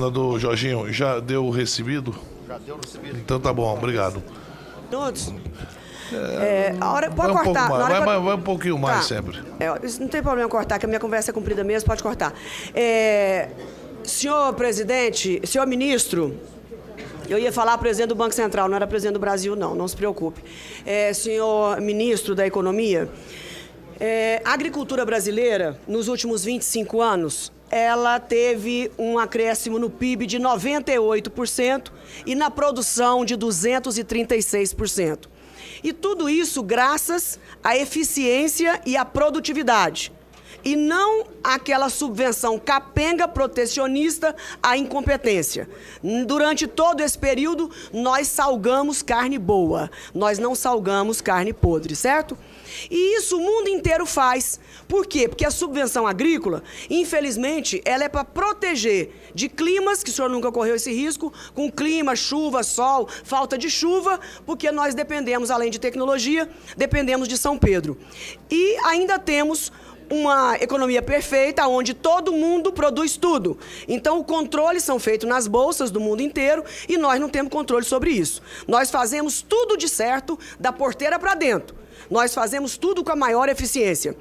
Senador Jorginho, já deu o recebido? Já deu o recebido. Então tá bom, obrigado. Todos? A hora, pode Vai um cortar. pouco mais, Na hora vai um pouquinho mais sempre. Não tem problema cortar, que a minha conversa é comprida mesmo, pode cortar. Senhor presidente, senhor ministro, eu ia falar presidente do Banco Central, não era presidente do Brasil, não se preocupe. Senhor ministro da Economia, a agricultura brasileira, nos últimos 25 anos, ela teve um acréscimo no PIB de 98% e na produção de 236%. E tudo isso graças à eficiência e à produtividade. E não aquela subvenção capenga protecionista à incompetência. Durante todo esse período, nós salgamos carne boa, nós não salgamos carne podre, certo? E isso o mundo inteiro faz. Por quê? Porque a subvenção agrícola, infelizmente, ela é para proteger de climas, que o senhor nunca correu esse risco, com clima, chuva, sol, falta de chuva, porque nós dependemos, além de tecnologia, dependemos de São Pedro. E ainda temos uma economia perfeita, onde todo mundo produz tudo. Então, os controles são feitos nas bolsas do mundo inteiro e nós não temos controle sobre isso. Nós fazemos tudo de certo, da porteira para dentro. Nós fazemos tudo com a maior eficiência.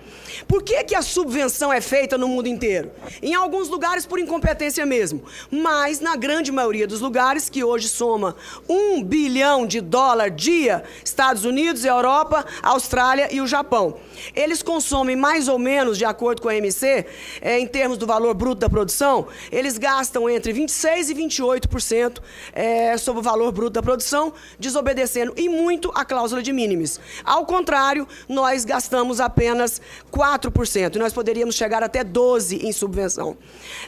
Por que a subvenção é feita no mundo inteiro? Em alguns lugares por incompetência mesmo, mas na grande maioria dos lugares, que hoje soma $1 bilhão dia, Estados Unidos, Europa, Austrália e o Japão. Eles consomem mais ou menos, de acordo com a MC, em termos do valor bruto da produção, eles gastam entre 26% e 28% sobre o valor bruto da produção, desobedecendo e muito a cláusula de minimis. Ao contrário, nós gastamos apenas 4%, e nós poderíamos chegar até 12% em subvenção.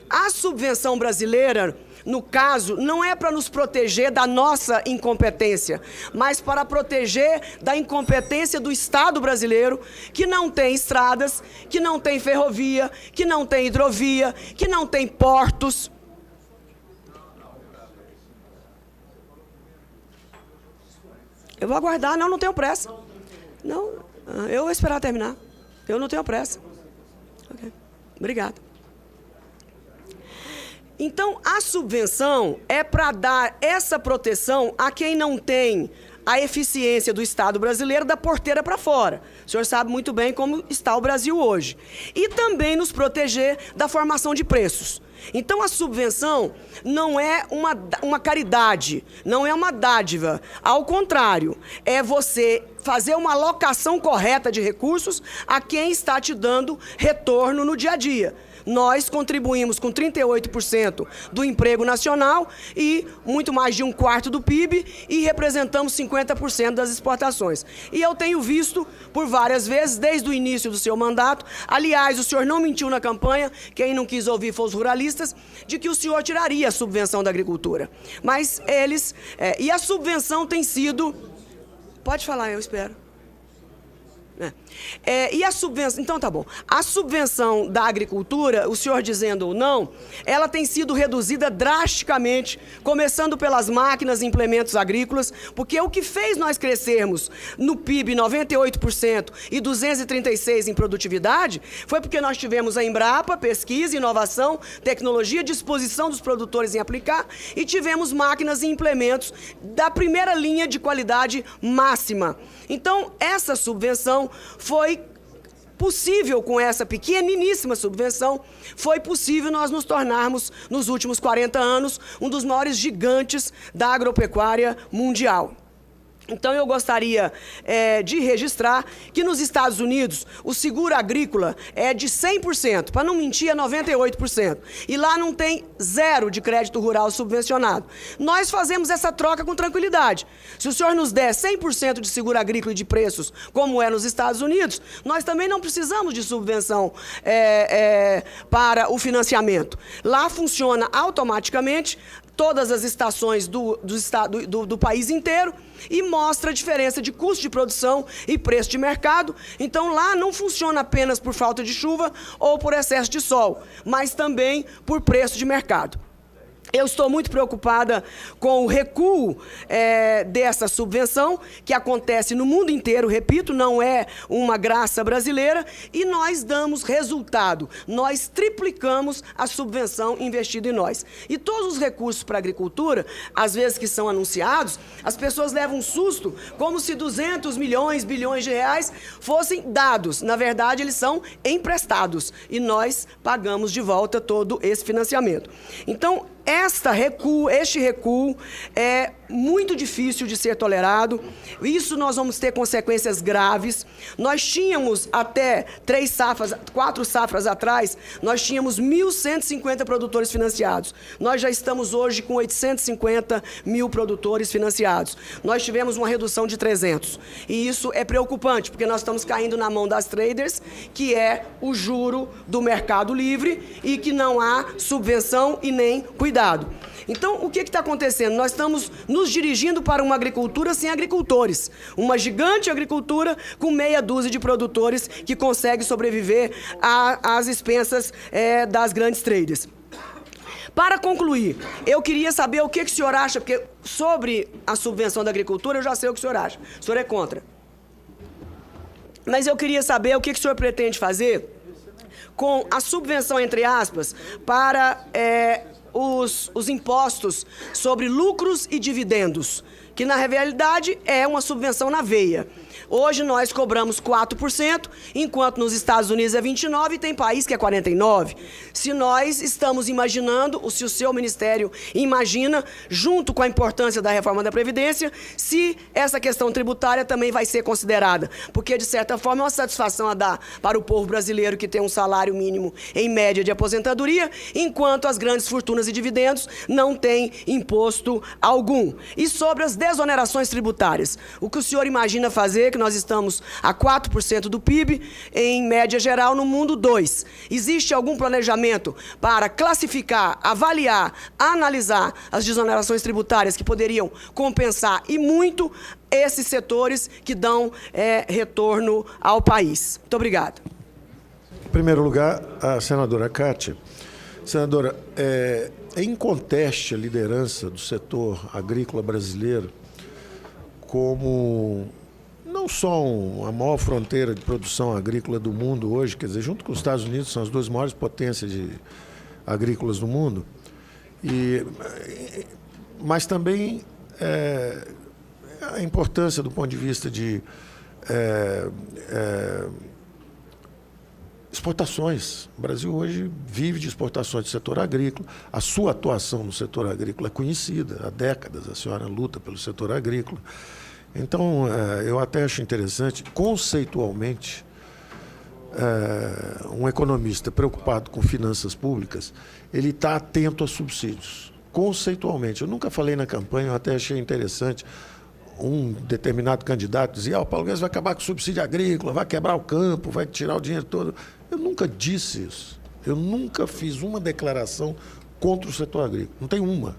A subvenção brasileira, no caso, não é para nos proteger da nossa incompetência, mas para proteger da incompetência do Estado brasileiro, que não tem estradas, que não tem ferrovia, que não tem hidrovia, que não tem portos. Eu vou aguardar, não tenho pressa. Não, eu vou esperar terminar. Eu não tenho pressa. Ok, obrigada. Então, a subvenção é para dar essa proteção a quem não tem a eficiência do Estado brasileiro da porteira para fora. O senhor sabe muito bem como está o Brasil hoje. E também nos proteger da formação de preços. Então, a subvenção não é uma caridade, não é uma dádiva. Ao contrário, é você fazer uma alocação correta de recursos a quem está te dando retorno no dia a dia. Nós contribuímos com 38% do emprego nacional e muito mais de 1/4 do PIB e representamos 50% das exportações. E eu tenho visto por várias vezes, desde o início do seu mandato, aliás, o senhor não mentiu na campanha, quem não quis ouvir foi os ruralistas, de que o senhor tiraria a subvenção da agricultura. Mas eles... e a subvenção tem sido... Pode falar, eu espero. E a subvenção, então tá bom, a subvenção da agricultura, o senhor dizendo ou não, ela tem sido reduzida drasticamente, começando pelas máquinas e implementos agrícolas, porque o que fez nós crescermos no PIB 98% e 236% em produtividade, foi porque nós tivemos a Embrapa, pesquisa, inovação, tecnologia, disposição dos produtores em aplicar, e tivemos máquinas e implementos da primeira linha de qualidade máxima. Então, essa subvenção foi possível, com essa pequeniníssima subvenção, foi possível nós nos tornarmos, nos últimos 40 anos, um dos maiores gigantes da agropecuária mundial. Então, eu gostaria de registrar que nos Estados Unidos o seguro agrícola é de 100%, para não mentir, é 98%. E lá não tem zero de crédito rural subvencionado. Nós fazemos essa troca com tranquilidade. Se o senhor nos der 100% de seguro agrícola e de preços, como é nos Estados Unidos, nós também não precisamos de subvenção para o financiamento. Lá funciona automaticamente todas as estações do país inteiro e mostra a diferença de custo de produção e preço de mercado. Então, lá não funciona apenas por falta de chuva ou por excesso de sol, mas também por preço de mercado. Eu estou muito preocupada com o recuo dessa subvenção, que acontece no mundo inteiro, repito, não é uma graça brasileira, e nós damos resultado. Nós triplicamos a subvenção investida em nós. E todos os recursos para a agricultura, às vezes que são anunciados, as pessoas levam um susto, como se 200 milhões, bilhões de reais fossem dados. Na verdade, eles são emprestados, e nós pagamos de volta todo esse financiamento. Então, este recuo é muito difícil de ser tolerado. Isso nós vamos ter consequências graves. Nós tínhamos até 4 safras atrás, nós tínhamos 1.150 produtores financiados. Nós já estamos hoje com 850 mil produtores financiados. Nós tivemos uma redução de 300. E isso é preocupante, porque nós estamos caindo na mão das traders, que é o juro do mercado livre e que não há subvenção e nem cuidado. Então, o que está acontecendo? Nós estamos nos dirigindo para uma agricultura sem agricultores. Uma gigante agricultura com meia dúzia de produtores que consegue sobreviver às expensas das grandes traders. Para concluir, eu queria saber o que o senhor acha, porque sobre a subvenção da agricultura eu já sei o que o senhor acha. O senhor é contra. Mas eu queria saber o que o senhor pretende fazer com a subvenção, entre aspas, para os impostos sobre lucros e dividendos, que na realidade é uma subvenção na veia. Hoje nós cobramos 4%, enquanto nos Estados Unidos é 29% e tem país que é 49%. Se nós estamos imaginando, ou se o seu ministério imagina, junto com a importância da reforma da Previdência, se essa questão tributária também vai ser considerada. Porque, de certa forma, é uma satisfação a dar para o povo brasileiro que tem um salário mínimo em média de aposentadoria, enquanto as grandes fortunas e dividendos não têm imposto algum. E sobre as desonerações tributárias, o que o senhor imagina fazer, que nós estamos a 4% do PIB, em média geral, no mundo 2%. Existe algum planejamento para classificar, avaliar, analisar as desonerações tributárias que poderiam compensar e muito esses setores que dão retorno ao país? Muito obrigada. Em primeiro lugar, a senadora Kátia. Senadora, é inconteste a liderança do setor agrícola brasileiro como não só a maior fronteira de produção agrícola do mundo hoje, quer dizer, junto com os Estados Unidos, são as duas maiores potências agrícolas do mundo, mas também a importância do ponto de vista de exportações. O Brasil hoje vive de exportações do setor agrícola. A sua atuação no setor agrícola é conhecida há décadas. A senhora luta pelo setor agrícola. Então, eu até acho interessante, conceitualmente, um economista preocupado com finanças públicas, ele está atento a subsídios. Conceitualmente. Eu nunca falei na campanha, eu até achei interessante. Um determinado candidato dizia: o Paulo Guedes vai acabar com o subsídio agrícola, vai quebrar o campo, vai tirar o dinheiro todo. Eu nunca disse isso. Eu nunca fiz uma declaração contra o setor agrícola. Não tem uma.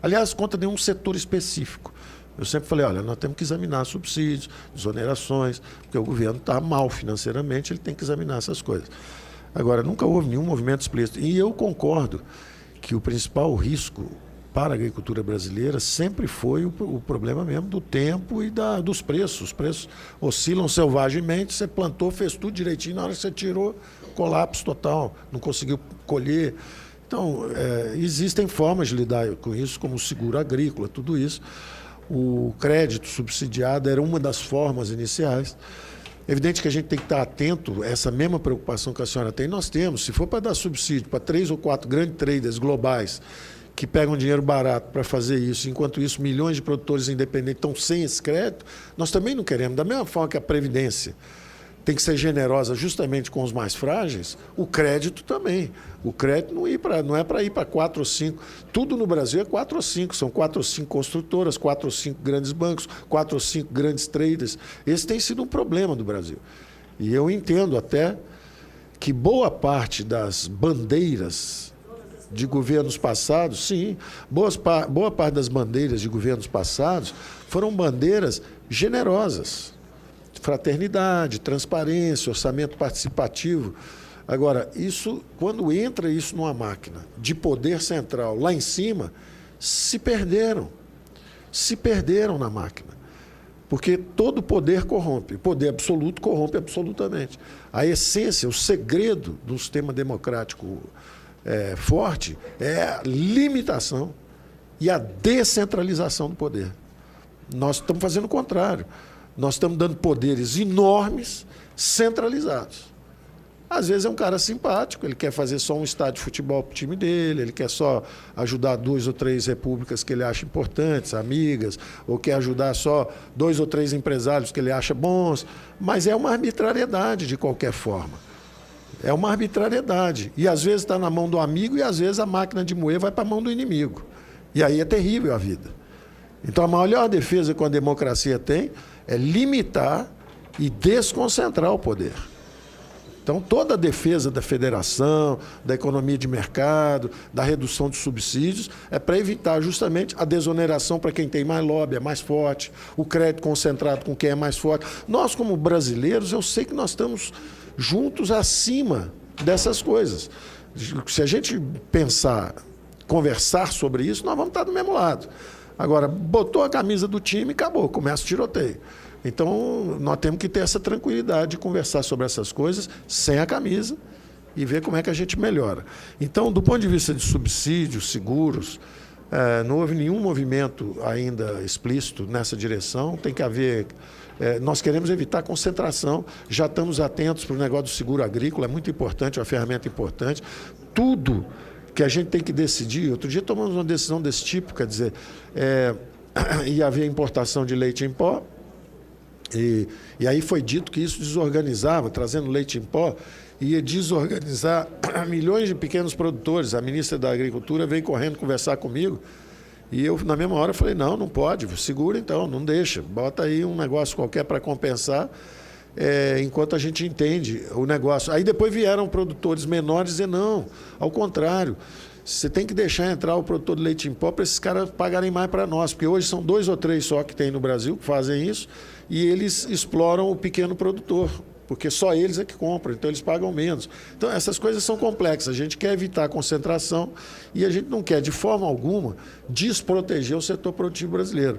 Aliás, contra nenhum setor específico. Eu sempre falei: olha, nós temos que examinar subsídios, desonerações, porque o governo está mal financeiramente, ele tem que examinar essas coisas. Agora, nunca houve nenhum movimento explícito. E eu concordo que o principal risco para a agricultura brasileira sempre foi o problema mesmo do tempo e dos preços. Os preços oscilam selvagemente, você plantou, fez tudo direitinho, na hora que você tirou, colapso total, não conseguiu colher. Então, existem formas de lidar com isso, como o seguro agrícola, tudo isso. O crédito subsidiado era uma das formas iniciais. É evidente que a gente tem que estar atento a essa mesma preocupação que a senhora tem. Nós temos, se for para dar subsídio para 3 ou 4 grandes traders globais que pegam dinheiro barato para fazer isso, enquanto isso milhões de produtores independentes estão sem esse crédito, nós também não queremos. Da mesma forma que a Previdência tem que ser generosa justamente com os mais frágeis, o crédito também. O crédito não é para ir para 4 ou 5. Tudo no Brasil é 4 ou 5. São 4 ou 5 construtoras, 4 ou 5 grandes bancos, 4 ou 5 grandes traders. Esse tem sido um problema do Brasil. E eu entendo até que boa parte das bandeiras de governos passados, sim, boa parte das bandeiras de governos passados foram bandeiras generosas. Fraternidade, transparência, orçamento participativo. Agora, quando entra isso numa máquina de poder central lá em cima, se perderam na máquina. Porque todo poder corrompe. Poder absoluto corrompe absolutamente. A essência, o segredo do sistema democrático forte é a limitação e a descentralização do poder. Nós estamos fazendo o contrário. Nós estamos dando poderes enormes, centralizados. Às vezes é um cara simpático, ele quer fazer só um estádio de futebol para o time dele, ele quer só ajudar 2 ou 3 repúblicas que ele acha importantes, amigas, ou quer ajudar só 2 ou 3 empresários que ele acha bons, mas é uma arbitrariedade de qualquer forma. É uma arbitrariedade. E às vezes está na mão do amigo e às vezes a máquina de moer vai para a mão do inimigo. E aí é terrível a vida. Então a maior defesa que a democracia tem é limitar e desconcentrar o poder. Então, toda a defesa da federação, da economia de mercado, da redução de subsídios, é para evitar justamente a desoneração para quem tem mais lobby, é mais forte, o crédito concentrado com quem é mais forte. Nós, como brasileiros, eu sei que nós estamos juntos acima dessas coisas. Se a gente pensar, conversar sobre isso, nós vamos estar do mesmo lado. Agora, botou a camisa do time, acabou, começa o tiroteio. Então, nós temos que ter essa tranquilidade de conversar sobre essas coisas sem a camisa e ver como é que a gente melhora. Então, do ponto de vista de subsídios, seguros, não houve nenhum movimento ainda explícito nessa direção. Tem que haver... nós queremos evitar concentração, já estamos atentos para o negócio do seguro agrícola, é muito importante, é uma ferramenta importante. Tudo que a gente tem que decidir... Outro dia tomamos uma decisão desse tipo, quer dizer, ia haver importação de leite em pó, e aí foi dito que isso desorganizava, trazendo leite em pó, ia desorganizar milhões de pequenos produtores. A ministra da Agricultura veio correndo conversar comigo e eu, na mesma hora, falei, não pode, segura então, não deixa, bota aí um negócio qualquer para compensar, enquanto a gente entende o negócio. Aí depois vieram produtores menores dizer, não, ao contrário, você tem que deixar entrar o produtor de leite em pó para esses caras pagarem mais para nós, porque hoje são 2 ou 3 só que tem no Brasil que fazem isso, e eles exploram o pequeno produtor, porque só eles é que compram, então eles pagam menos. Então, essas coisas são complexas. A gente quer evitar a concentração e a gente não quer, de forma alguma, desproteger o setor produtivo brasileiro.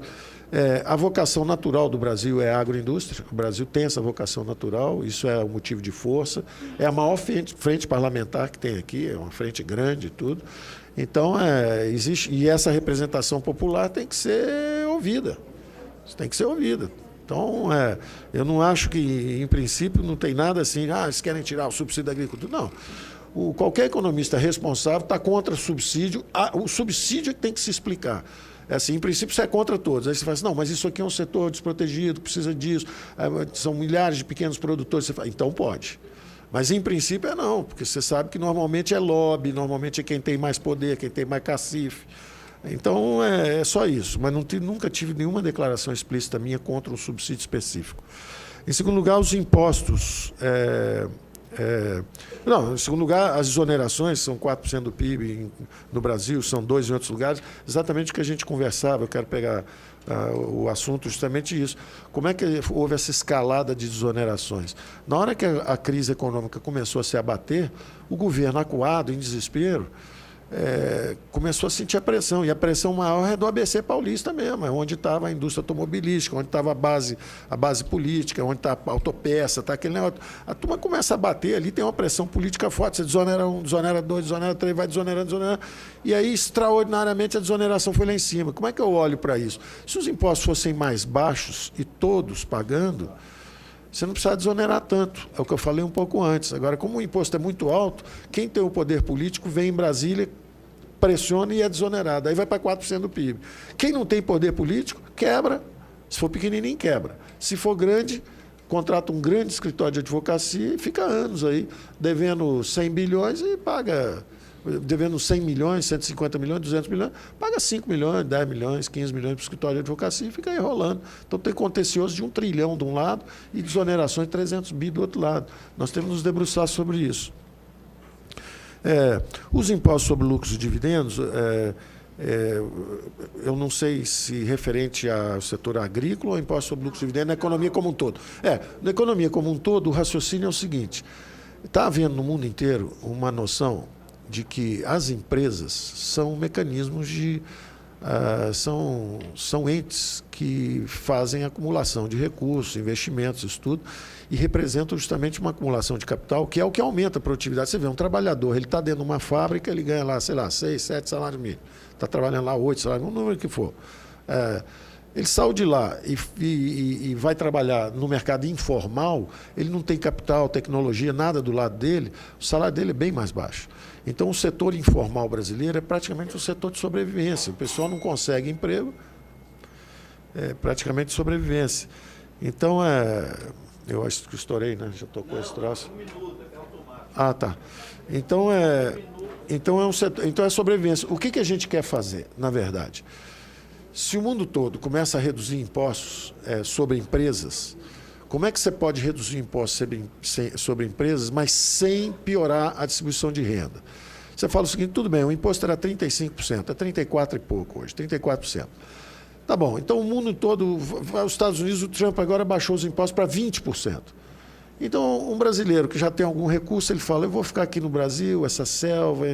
A vocação natural do Brasil é a agroindústria. O Brasil tem essa vocação natural, isso é um motivo de força. É a maior frente parlamentar que tem aqui, é uma frente grande e tudo. Então, existe, e essa representação popular tem que ser ouvida. Tem que ser ouvida. Então, eu não acho que, em princípio, não tem nada assim, eles querem tirar o subsídio da agricultura. Não. Qualquer economista responsável está contra o subsídio. O subsídio é que tem que se explicar. Assim, em princípio, você é contra todos. Aí você fala assim, não, mas isso aqui é um setor desprotegido, precisa disso, são milhares de pequenos produtores. Você fala, então pode. Mas, em princípio, não, porque você sabe que normalmente é lobby, normalmente é quem tem mais poder, quem tem mais cacife. Então, é só isso. Mas nunca tive nenhuma declaração explícita minha contra um subsídio específico. Em segundo lugar, os impostos. Em segundo lugar, as exonerações são 4% do PIB no Brasil, são 2% em outros lugares. Exatamente o que a gente conversava, eu quero pegar o assunto justamente isso. Como é que houve essa escalada de desonerações? Na hora que a crise econômica começou a se abater, o governo, acuado, em desespero, começou a sentir a pressão, e a pressão maior é do ABC paulista mesmo, é onde estava a indústria automobilística, onde estava a base política, onde está a autopeça, está aquele negócio. A turma começa a bater ali, tem uma pressão política forte, você desonera 1, desonera 2, desonera 3, vai desonerando, e aí, extraordinariamente, a desoneração foi lá em cima. Como é que eu olho para isso? Se os impostos fossem mais baixos e todos pagando, você não precisa desonerar tanto, é o que eu falei um pouco antes. Agora, como o imposto é muito alto, quem tem o poder político vem em Brasília, pressiona e é desonerado. Aí vai para 4% do PIB. Quem não tem poder político, quebra. Se for pequenininho, quebra. Se for grande, contrata um grande escritório de advocacia e fica anos aí, devendo 100 bilhões e paga, devendo 100 milhões, 150 milhões, 200 milhões, paga 5 milhões, 10 milhões, 15 milhões para o escritório de advocacia e fica aí rolando. Então tem contencioso de 1 trilhão de um lado e desonerações de 300 bi do outro lado. Nós temos que nos debruçar sobre isso. Os impostos sobre lucros e dividendos, eu não sei se referente ao setor agrícola ou imposto sobre lucros e dividendos na economia como um todo. Na economia como um todo, o raciocínio é o seguinte, Está havendo no mundo inteiro uma noção de que as empresas são mecanismos de... são entes que fazem acumulação de recursos, investimentos, isso tudo, e representam justamente uma acumulação de capital, que é o que aumenta a produtividade. Você vê, um trabalhador, ele está dentro de uma fábrica, ele ganha lá, sei lá, 6, 7 salários mínimos. Está trabalhando lá 8 salários, um número que for. Ele saiu de lá e vai trabalhar no mercado informal, ele não tem capital, tecnologia, nada do lado dele, o salário dele é bem mais baixo. Então, o setor informal brasileiro é praticamente um setor de sobrevivência. O pessoal não consegue emprego, é praticamente sobrevivência. Então, eu acho que estourei, né? Já tocou esse troço. Ah, tá. Então, é um setor, então é sobrevivência. O que a gente quer fazer, na verdade? Se o mundo todo começa a reduzir impostos sobre empresas, como é que você pode reduzir impostos sobre empresas, mas sem piorar a distribuição de renda? Você fala o seguinte, tudo bem, o imposto era 35%, é 34% e pouco hoje, 34%. Tá bom, então o mundo todo, os Estados Unidos, o Trump agora baixou os impostos para 20%. Então, um brasileiro que já tem algum recurso, ele fala, eu vou ficar aqui no Brasil, essa selva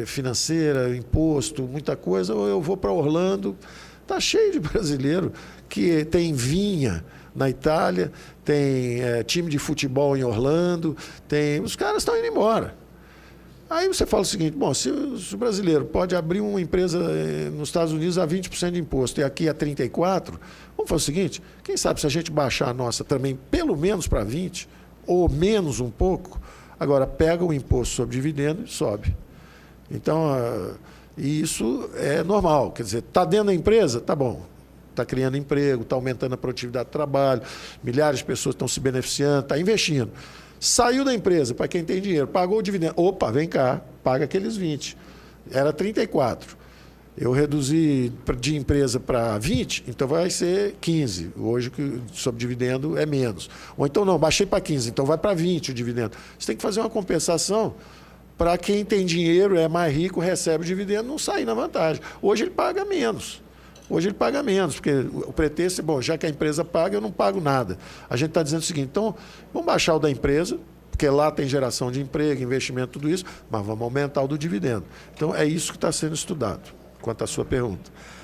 financeira, imposto, muita coisa, ou eu vou para Orlando. Está cheio de brasileiro que tem vinha na Itália, tem time de futebol em Orlando, os caras estão indo embora. Aí você fala o seguinte, bom, se o brasileiro pode abrir uma empresa nos Estados Unidos a 20% de imposto e aqui a 34%, vamos fazer o seguinte, quem sabe se a gente baixar a nossa também pelo menos para 20%, ou menos um pouco, agora pega o imposto sobre dividendo e sobe. Então, isso é normal, quer dizer, está dentro da empresa? Tá bom. Está criando emprego, está aumentando a produtividade do trabalho, milhares de pessoas estão se beneficiando, está investindo. Saiu da empresa, para quem tem dinheiro, pagou o dividendo. Opa, vem cá, paga aqueles 20. Era 34. Eu reduzi de empresa para 20, então vai ser 15. Hoje, sobre dividendo, é menos. Ou então, não, baixei para 15, então vai para 20 o dividendo. Você tem que fazer uma compensação para quem tem dinheiro, é mais rico, recebe o dividendo, não sair na vantagem. Hoje ele paga menos. Hoje ele paga menos, porque o pretexto é, bom, já que a empresa paga, eu não pago nada. A gente está dizendo o seguinte, então, vamos baixar o da empresa, porque lá tem geração de emprego, investimento, tudo isso, mas vamos aumentar o do dividendo. Então, é isso que está sendo estudado, quanto à sua pergunta.